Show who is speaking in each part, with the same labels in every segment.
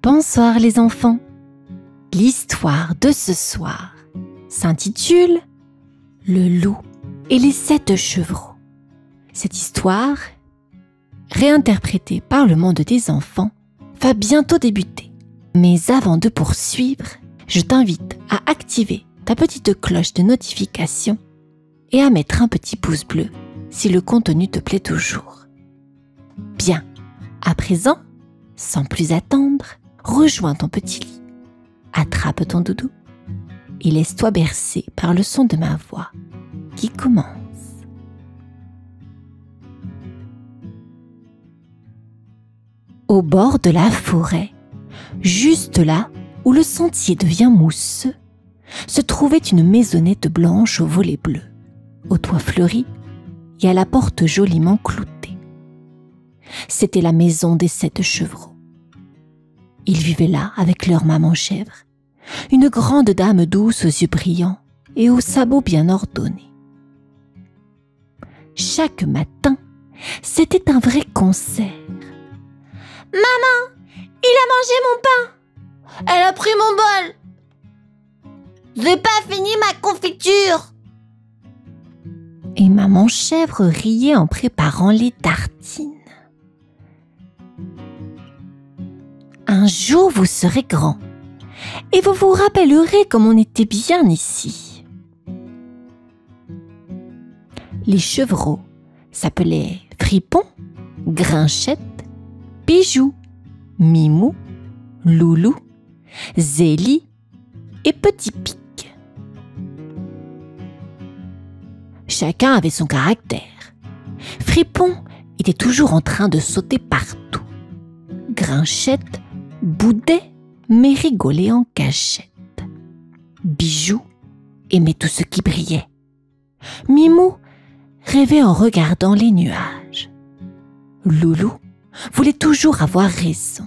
Speaker 1: Bonsoir les enfants. L'histoire de ce soir s'intitule Le loup et les 7 chevreaux. Cette histoire, réinterprétée par le monde des enfants, va bientôt débuter. Mais avant de poursuivre, je t'invite à activer ta petite cloche de notification et à mettre un petit pouce bleu si le contenu te plaît toujours. Bien, à présent, sans plus attendre, rejoins ton petit lit, attrape ton doudou et laisse-toi bercer par le son de ma voix qui commence. Au bord de la forêt, juste là où le sentier devient mousseux, se trouvait une maisonnette blanche aux volets bleus, au toit fleuri et à la porte joliment cloutée. C'était la maison des 7 chevreaux. Ils vivaient là avec leur maman chèvre, une grande dame douce aux yeux brillants et aux sabots bien ordonnés. Chaque matin, c'était un vrai concert. « Maman, il a mangé mon pain. Elle a pris mon bol. J'ai pas fini ma confiture. » Et maman chèvre riait en préparant les tartines. Un jour, vous serez grand et vous vous rappellerez comme on était bien ici. Les chevreaux s'appelaient Fripon, Grinchette, Bijou, Mimou, Loulou, Zélie et Petit Pic. Chacun avait son caractère. Fripon était toujours en train de sauter partout. Grinchette boudait mais rigolait en cachette. Bijou aimait tout ce qui brillait. Mimou rêvait en regardant les nuages. Loulou voulait toujours avoir raison.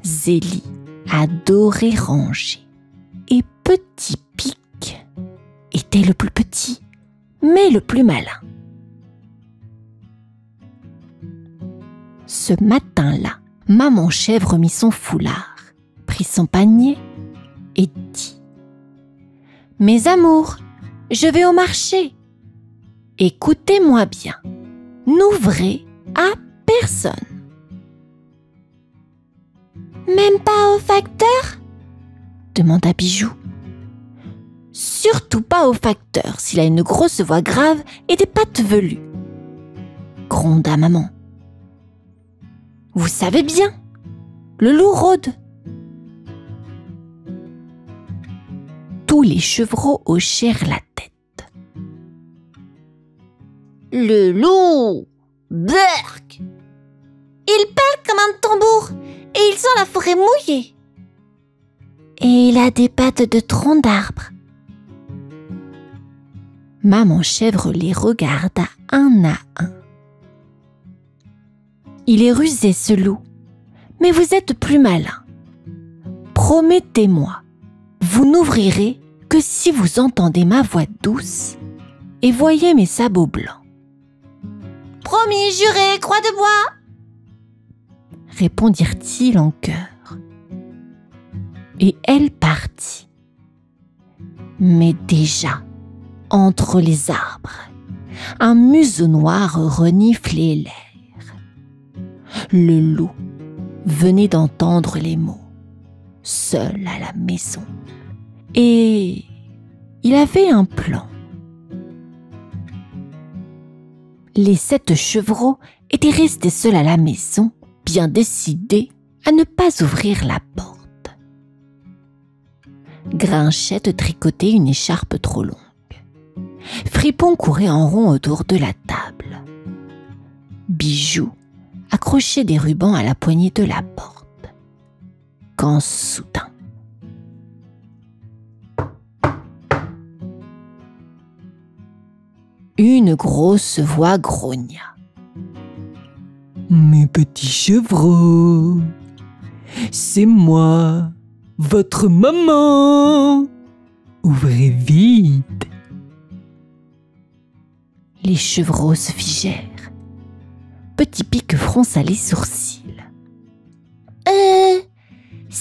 Speaker 1: Zélie adorait ranger. Et Petit Pic était le plus petit, mais le plus malin. Ce matin-là, maman chèvre mit son foulard, prit son panier et dit « Mes amours, je vais au marché. Écoutez-moi bien, n'ouvrez à personne. »« Même pas au facteur ?» demanda Bijou. « Surtout pas au facteur s'il a une grosse voix grave et des pattes velues. » gronda maman. « Vous savez bien, le loup rôde. » Tous les chevreaux hochèrent la tête. « Le loup, berk. Il parle comme un tambour et il sent la forêt mouillée. Et il a des pattes de tronc d'arbre. » Maman chèvre les regarda un à un. « Il est rusé ce loup, mais vous êtes plus malin. Promettez-moi, vous n'ouvrirez que si vous entendez ma voix douce et voyez mes sabots blancs. »« Promis, juré, croix de bois !» répondirent-ils en chœur. Et elle partit. Mais déjà, entre les arbres, un museau noir reniflait l'air. Le loup venait d'entendre les mots, seul à la maison. Et il avait un plan. Les 7 chevreaux étaient restés seuls à la maison, bien décidés à ne pas ouvrir la porte. Grinchette tricotait une écharpe trop longue. Fripon courait en rond autour de la table. Bijou accrochait des rubans à la poignée de la porte. Quand soudain, une grosse voix grogna. « Mes petits chevreaux, c'est moi, votre maman. Ouvrez vite. » Les chevreaux se figèrent. Petit Pic fronça les sourcils.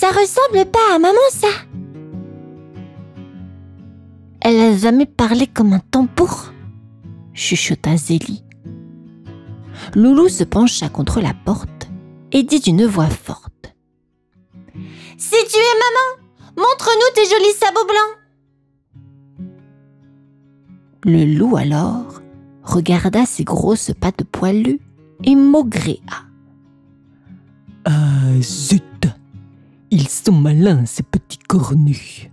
Speaker 1: Ça ressemble pas à maman, ça. Elle a jamais parlé comme un tambour, chuchota Zélie. Loulou se pencha contre la porte et dit d'une voix forte. Si tu es maman, montre-nous tes jolis sabots blancs. Le loup alors regarda ses grosses pattes poilues et maugréa.
Speaker 2: Ah zut, ils sont malins ces petits cornus.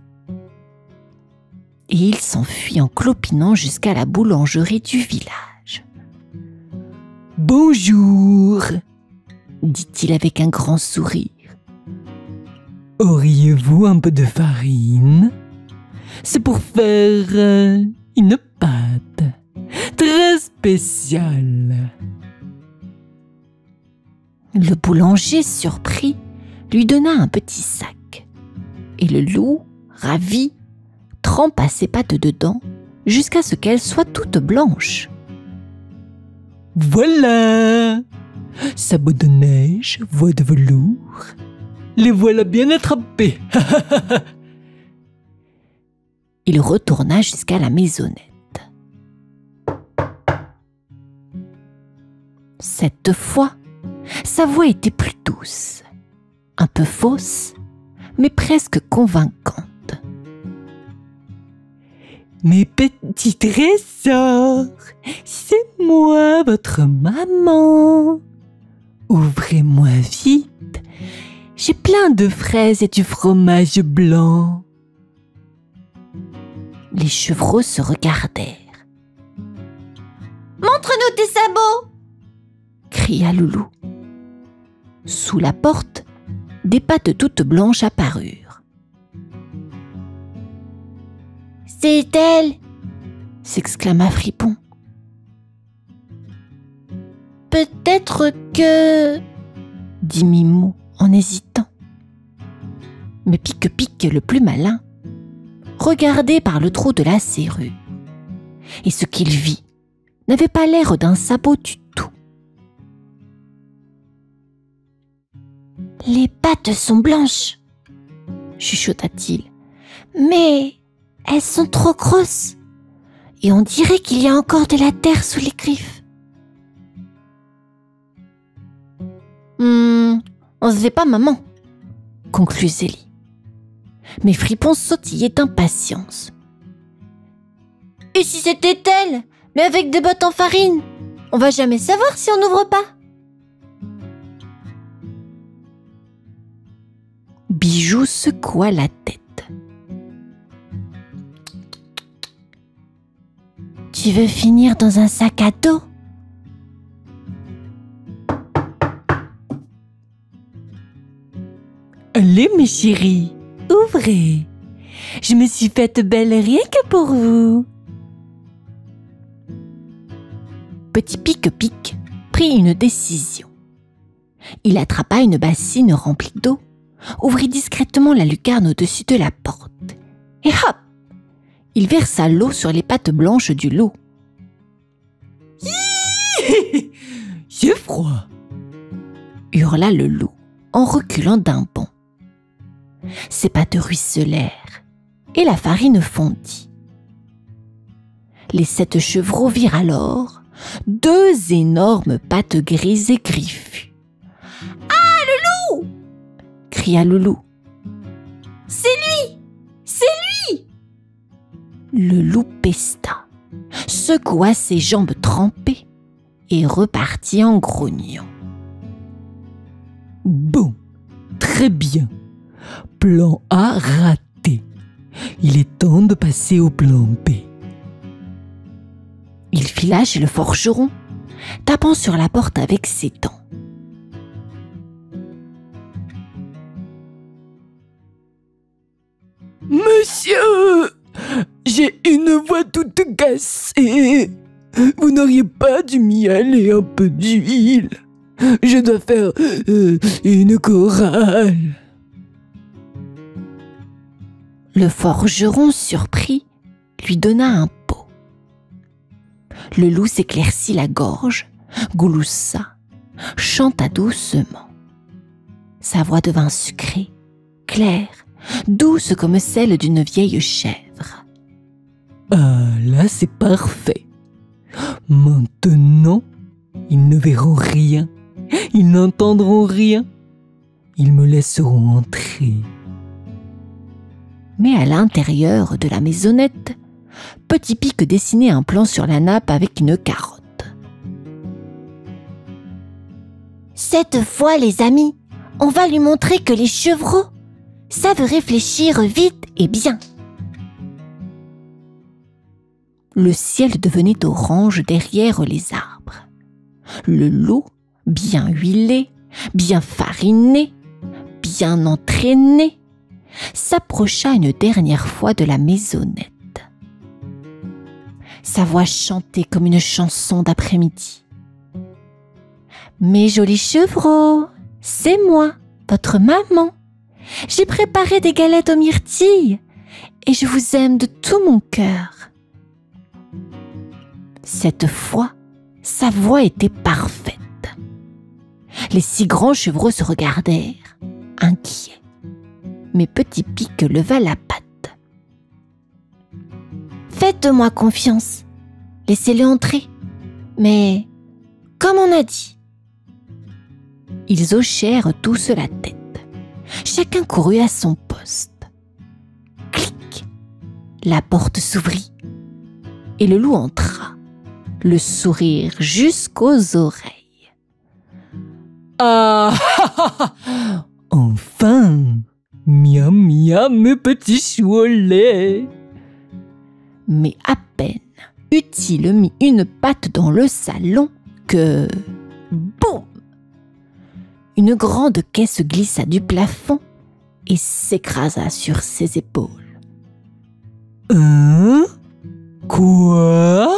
Speaker 1: Et il s'enfuit en clopinant jusqu'à la boulangerie du village.
Speaker 2: Bonjour,
Speaker 1: dit-il avec un grand sourire.
Speaker 2: Auriez-vous un peu de farine? C'est pour faire une pâte très spéciale.
Speaker 1: Le boulanger, surpris, lui donna un petit sac. Et le loup, ravi, trempa ses pattes dedans jusqu'à ce qu'elles soient toutes blanches.
Speaker 2: Voilà! Sabots de neige, voix de velours. Les voilà bien attrapés.
Speaker 1: Il retourna jusqu'à la maisonnette. Cette fois, sa voix était plus douce, un peu fausse, mais presque convaincante.
Speaker 2: Mes petits trésors, c'est moi, votre maman. Ouvrez-moi vite, j'ai plein de fraises et du fromage blanc.
Speaker 1: Les chevreaux se regardèrent. « Montre-nous tes sabots !» cria Loulou. Sous la porte, des pattes toutes blanches apparurent. « C'est elle !» s'exclama Fripon. « Peut-être que... » dit Mimou en hésitant. Mais Pique-Pique, le plus malin, regardait par le trou de la serrure. Et ce qu'il vit n'avait pas l'air d'un sabot du tout. « Les pattes sont blanches, chuchota-t-il, mais elles sont trop grosses et on dirait qu'il y a encore de la terre sous les griffes. » On se fait pas maman, conclut Zélie. Mais Fripon sautillait d'impatience. « Et si c'était elle, mais avec des bottes en farine? On va jamais savoir si on n'ouvre pas. » Bijou secoua la tête. « Tu veux finir dans un sac à dos? »
Speaker 2: Allez mes chéris, ouvrez. Je me suis faite belle rien que pour vous.
Speaker 1: Petit Pique-Pique prit une décision. Il attrapa une bassine remplie d'eau, ouvrit discrètement la lucarne au-dessus de la porte, et hop! Il versa l'eau sur les pattes blanches du loup.
Speaker 2: « J'ai froid !»
Speaker 1: hurla le loup en reculant d'un bond. Ses pattes ruisselèrent et la farine fondit. Les 7 chevreaux virent alors 2 énormes pattes grises et griffues. « Ah, le loup !» cria Loulou. « C'est lui! C'est lui !» Le loup pesta, secoua ses jambes trempées et repartit en grognant.
Speaker 2: Bon, très bien. Plan A raté. Il est temps de passer au plan B.
Speaker 1: Il fila chez le forgeron, tapant sur la porte avec ses dents.
Speaker 2: « Monsieur, j'ai une voix toute cassée. Vous n'auriez pas dû m'y aller un peu d'huile? Je dois faire une chorale. »
Speaker 1: Le forgeron, surpris, lui donna un pot. Le loup s'éclaircit la gorge, gloussa, chanta doucement. Sa voix devint sucrée, claire, douce comme celle d'une vieille chèvre.
Speaker 2: Ah, là c'est parfait. Maintenant, ils ne verront rien, ils n'entendront rien. Ils me laisseront entrer.
Speaker 1: Mais à l'intérieur de la maisonnette, Petit Pic dessinait un plan sur la nappe avec une carotte. Cette fois, les amis, on va lui montrer que les chevreaux savent réfléchir vite et bien. Le ciel devenait orange derrière les arbres. Le loup, bien huilé, bien fariné, bien entraîné, s'approcha une dernière fois de la maisonnette. Sa voix chantait comme une chanson d'après-midi. « Mes jolis chevreaux, c'est moi, votre maman. J'ai préparé des galettes aux myrtilles et je vous aime de tout mon cœur. » Cette fois, sa voix était parfaite. Les 6 grands chevreaux se regardèrent, inquiets. Mais Petit Pic leva la patte. « Faites-moi confiance, laissez-le entrer. Mais, comme on a dit. » Ils hochèrent tous la tête. Chacun courut à son poste. Clic! La porte s'ouvrit et le loup entra, le sourire jusqu'aux oreilles.
Speaker 2: Ah, enfin, miam miam, mes petits choux au lait.
Speaker 1: Mais à peine eut-il mis une patte dans le salon que, boum! Une grande caisse glissa du plafond et s'écrasa sur ses épaules.
Speaker 2: Hein? Quoi?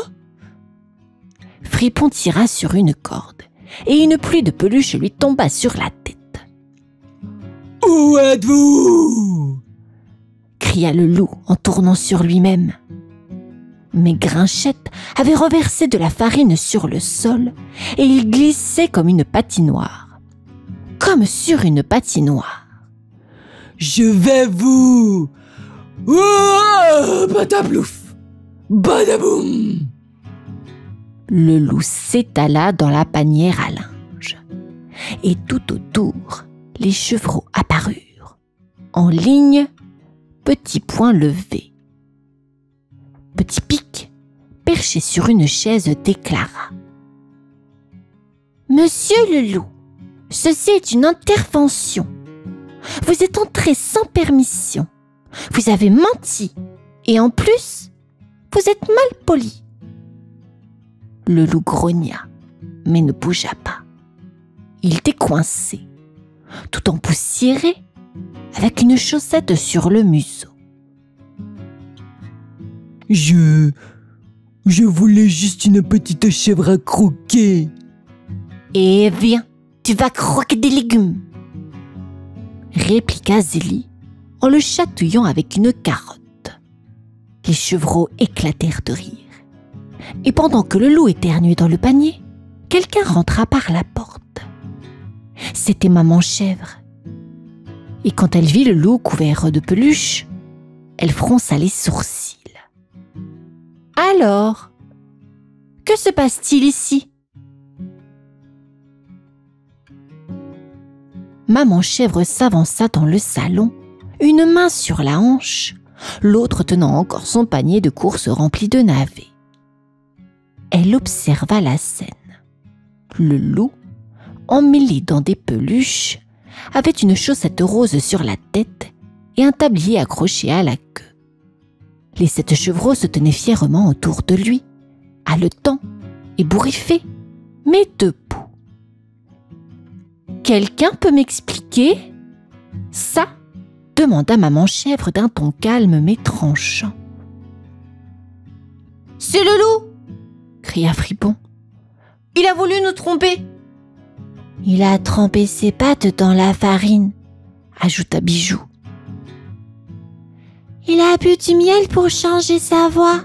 Speaker 1: Fripon tira sur une corde et une pluie de peluches lui tomba sur la tête.
Speaker 2: « Où êtes-vous »
Speaker 1: cria le loup en tournant sur lui-même. Mais Grinchette avait renversé de la farine sur le sol et il glissait comme une patinoire. Comme sur une patinoire.
Speaker 2: « Je vais vous... Oh, pataplouf, badaboum !»
Speaker 1: Le loup s'étala dans la panière à linge. Et tout autour, les chevreaux apparurent, en ligne, petits poings levés. Petit Pic, perché sur une chaise, déclara : « Monsieur le loup, ceci est une intervention. Vous êtes entré sans permission. Vous avez menti. Et en plus, vous êtes mal poli. » Le loup grogna, mais ne bougea pas. Il était coincé, tout empoussiéré, avec une chaussette sur le museau.
Speaker 2: Je voulais juste une petite chèvre à croquer.
Speaker 1: Eh viens, tu vas croquer des légumes, répliqua Zélie en le chatouillant avec une carotte. Les chevreaux éclatèrent de rire. Et pendant que le loup éternuait dans le panier, quelqu'un rentra par la porte. C'était Maman Chèvre. Et quand elle vit le loup couvert de peluche, elle fronça les sourcils. « Alors, que se passe-t-il ici ?» Maman Chèvre s'avança dans le salon, une main sur la hanche, l'autre tenant encore son panier de courses rempli de navets. Elle observa la scène. Le loup, emmêlé dans des peluches, avait une chaussette rose sur la tête et un tablier accroché à la queue. Les 7 chevreaux se tenaient fièrement autour de lui, haletants, ébouriffés, mais debout. « Quelqu'un peut m'expliquer ça ?» demanda Maman Chèvre d'un ton calme mais tranchant. « C'est le loup !» cria Fripon. « Il a voulu nous tromper !»« Il a trempé ses pattes dans la farine !» ajouta Bijou. « Il a bu du miel pour changer sa voix !»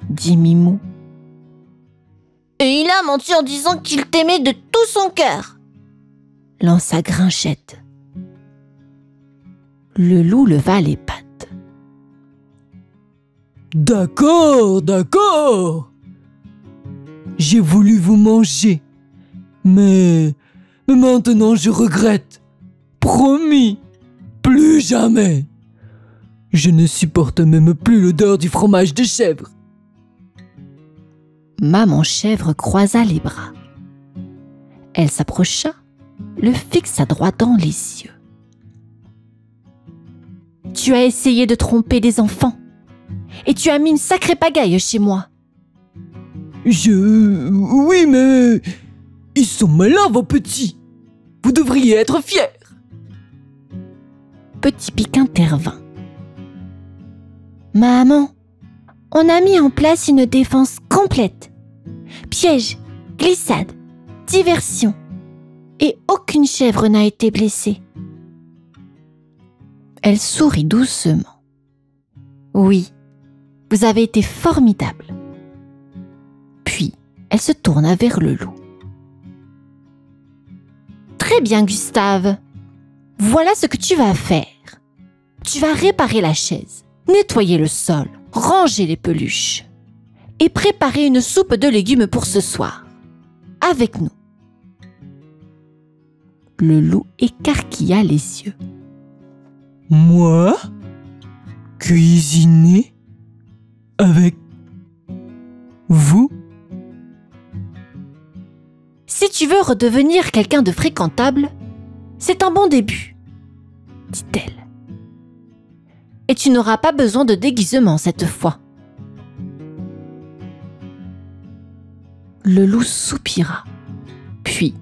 Speaker 1: dit Mimou. « Et il a menti en disant qu'il t'aimait de tout son cœur !» lança Grinchette. Le loup leva les pattes.
Speaker 2: D'accord, d'accord. J'ai voulu vous manger, mais maintenant je regrette. Promis, plus jamais. Je ne supporte même plus l'odeur du fromage de chèvre.
Speaker 1: Maman chèvre croisa les bras. Elle s'approcha, le fixa droit dans les yeux. Tu as essayé de tromper des enfants et tu as mis une sacrée pagaille chez moi.
Speaker 2: Oui, mais ils sont malins, vos petits. Vous devriez être fiers.
Speaker 1: Petit Pic intervint. Maman, on a mis en place une défense complète. Piège, glissade, diversion. Et aucune chèvre n'a été blessée. Elle sourit doucement. Oui, vous avez été formidable. Puis, elle se tourna vers le loup. Très bien, Gustave. Voilà ce que tu vas faire. Tu vas réparer la chaise, nettoyer le sol, ranger les peluches et préparer une soupe de légumes pour ce soir. Avec nous. Le loup écarquilla les yeux.
Speaker 2: Moi? Cuisiner? Avec vous?
Speaker 1: Si tu veux redevenir quelqu'un de fréquentable, c'est un bon début, dit-elle. Et tu n'auras pas besoin de déguisement cette fois. Le loup soupira, puis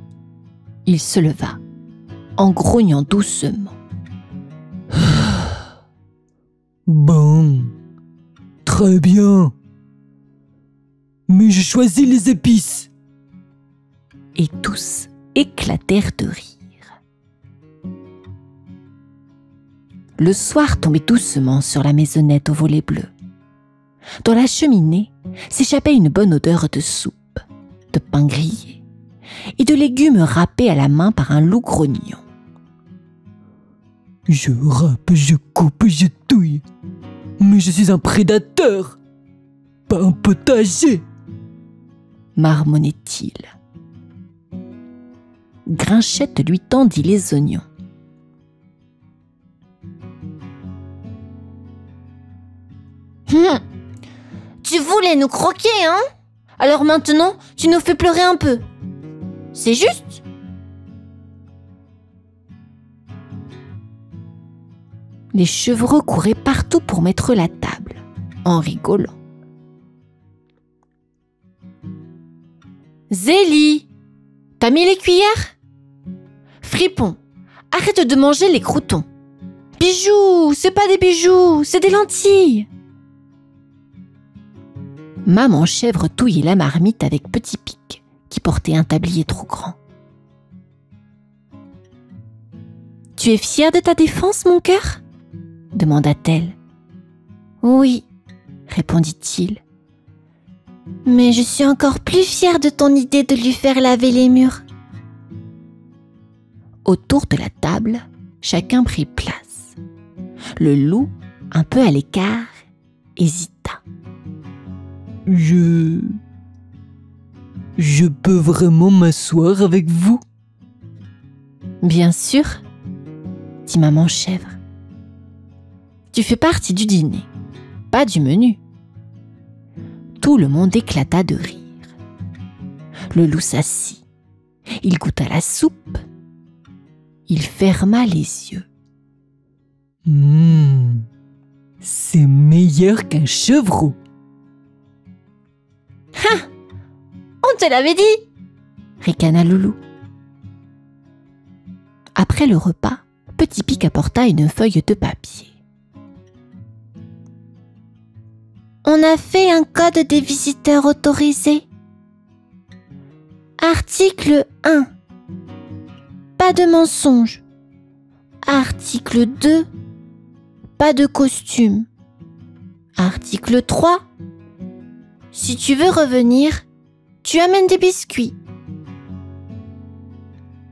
Speaker 1: il se leva, en grognant doucement.
Speaker 2: Bon, très bien. Mais je choisis les épices.
Speaker 1: Et tous éclatèrent de rire. Le soir tombait doucement sur la maisonnette aux volets bleus. Dans la cheminée s'échappait une bonne odeur de soupe, de pain grillé et de légumes râpés à la main par un loup grognon.
Speaker 2: Je râpe, je coupe, je touille. Mais je suis un prédateur, pas un potager,
Speaker 1: marmonnait-il. Grinchette lui tendit les oignons. Tu voulais nous croquer, hein? Alors maintenant, tu nous fais pleurer un peu. C'est juste? Les chevreaux couraient partout pour mettre la table, en rigolant. Zélie, t'as mis les cuillères? Fripon, arrête de manger les croûtons. Bijoux, c'est pas des bijoux, c'est des lentilles. Maman chèvre touillait la marmite avec Petit Pic, qui portait un tablier trop grand. Tu es fière de ta défense, mon cœur? Demanda-t-elle. Oui, répondit-il. Mais je suis encore plus fière de ton idée de lui faire laver les murs. Autour de la table, chacun prit place. Le loup, un peu à l'écart, hésita.
Speaker 2: Je peux vraiment m'asseoir avec vous?
Speaker 1: Bien sûr, dit maman chèvre. Tu fais partie du dîner, pas du menu. Tout le monde éclata de rire. Le loup s'assit. Il goûta la soupe. Il ferma les yeux.
Speaker 2: C'est meilleur qu'un chevreau.
Speaker 1: Ah, on te l'avait dit, ricana le loup. Après le repas, Petit Pic apporta une feuille de papier. On a fait un code des visiteurs autorisés. Article 1. Pas de mensonge. Article 2. Pas de costume. Article 3. Si tu veux revenir, tu amènes des biscuits.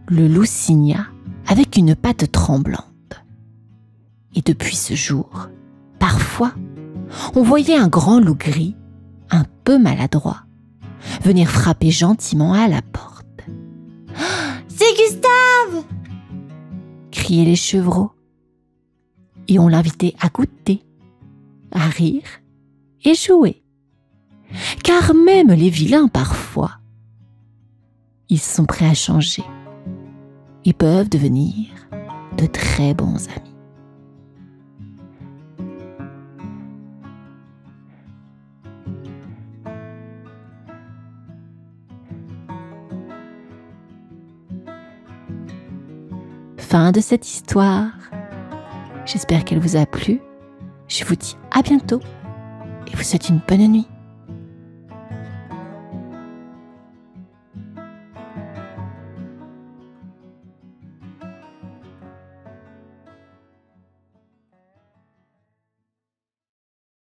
Speaker 1: Le loup signa avec une patte tremblante. Et depuis ce jour, parfois, on voyait un grand loup gris, un peu maladroit, venir frapper gentiment à la porte. « C'est Gustave !» criaient les chevreaux. Et on l'invitait à goûter, à rire et jouer. Car même les vilains, parfois, ils sont prêts à changer. Ils peuvent devenir de très bons amis. Fin de cette histoire. J'espère qu'elle vous a plu. Je vous dis à bientôt et vous souhaite une bonne nuit.